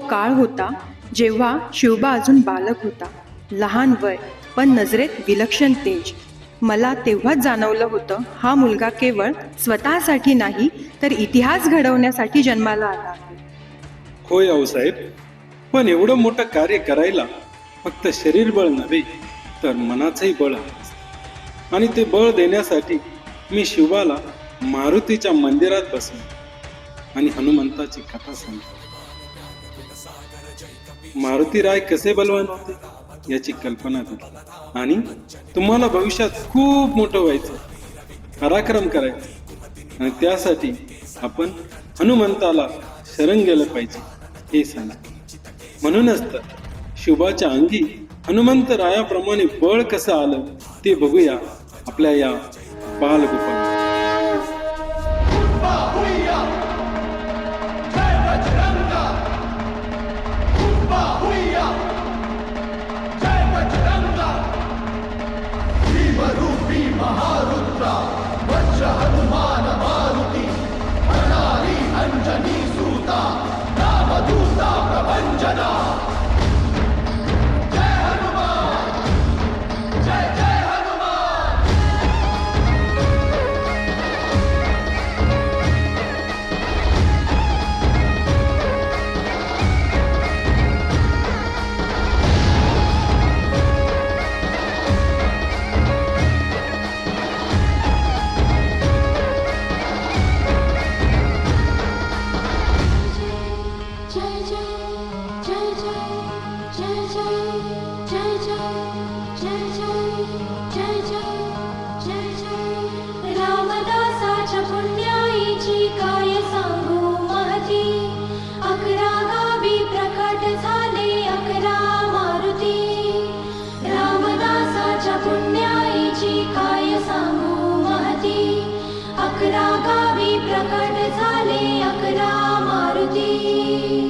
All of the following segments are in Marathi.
काळ होता जेव्हा शिवबा अजून बालक होता. लहान वय पण नजरेत विलक्षण तेज. मला तेव्हाच जाणवलं होतं, हा मुलगा केवळ स्वतःसाठी नाही तर इतिहास घडवण्यासाठी जन्माला आला आहे. होय आऊसाहेब, पण एवढं मोठं कार्य करायला फक्त शरीर बळ नव्हे तर मनाचंही बळ आहे. आणि ते बळ देण्यासाठी मी शिवाला मारुतीच्या मंदिरात बसलो आणि हनुमंताची कथा सांगितली. मारुती राय कसे बलवान होते याची कल्पना दिली आणि तुम्हाला भविष्यात खूप मोठं व्हायचं, पराक्रम करायचं आणि त्यासाठी आपण हनुमंताला शरण गेलं पाहिजे हे सांगा. म्हणूनच तर शुभाच्या अंगी हनुमंत रायाप्रमाणे बळ कसं आलं ते बघूया आपल्या या बालगोपाल.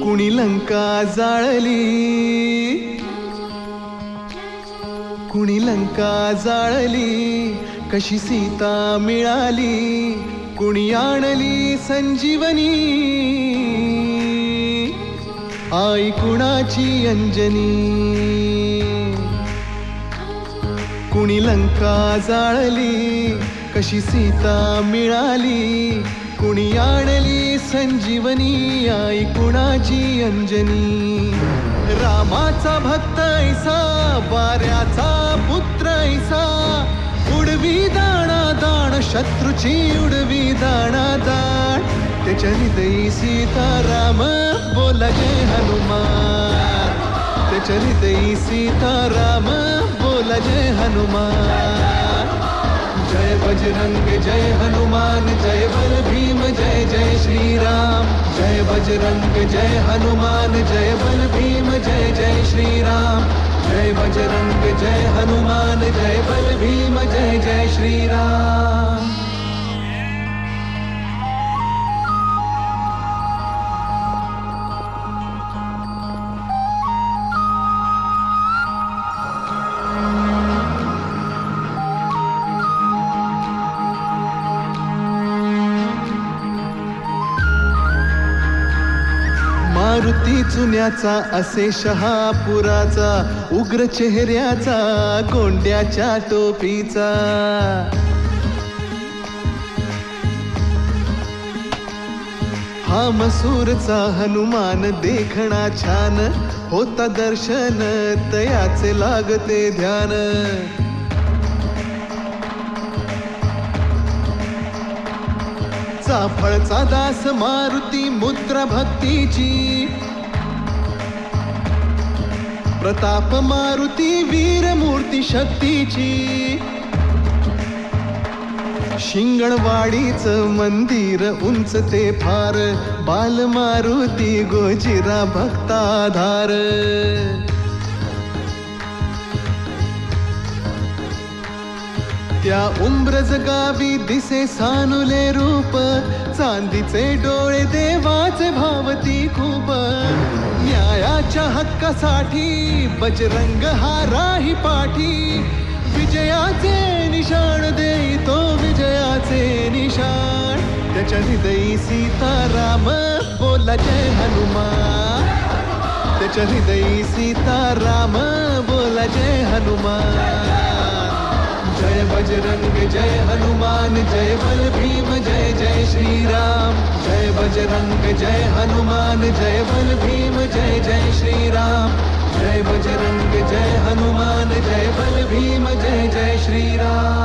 कुणी लंका जाळली, कुणी लंका जाळली, कशी सीता मिळाली, कुणी आणली संजीवनी, आई कुणाची अंजनी. कुणी लंका जाळली, कशी सीता मिळाली, कुणी आणली संजीवनी, आई कुणाची अंजनी. रामाचा भक्त ऐसा, वाऱ्याचा पुत्र ऐसा, उडवी दाणा दाण शत्रूची उडवी दाणा दाण. त्याच्या हृदयी सीताराम बोला जय हनुमान, त्याच्या हृदयी सीताराम बोला जय हनुमान. जय बजरंग जय हनुमान, जय बल भीम जय जय श्रीराम. जय बजरंग जय हनुमान, जय बल भीम जय जय श्रीराम. जय बजरंग जय हनुमान, जय बल भीम जय जय श्रीराम. मारुती चुन्याचा असे शहापुराचा, उग्र चेहऱ्याचा कोंड्याच्या टोपीचा. हा मसूरचा हनुमान देखणा छान, होता दर्शन तयाचे लागते ध्यान. चाफळचा दास मारुती मुद्रा भक्तीची, प्रताप मारुती वीर मूर्ती शक्तीची. शिंगणवाडीच मंदिर उंच ते फार, बाल मारुती गोजिरा भक्ताधार. त्या उंब्रज गावी दिसे सानुले रूप, चांदीचे डोळे देवाचे भावती खूप. न्यायाच्या हक्कासाठी बजरंग हा राही पाठी, विजयाचे निशाण देतो विजयाचे निशाण. त्याच्या हृदयी सीताराम बोला जय हनुमान, सहज हृदयी सीताराम बोला जय हनुमान. जय बजरंग जय हनुमान जय बल भीम जय जय श्रीराम. जय बजरंग जय हनुमान जय बल भीम जय जय श्रीराम. जय बजरंग जय हनुमान जय बल भीम जय जय श्रीराम.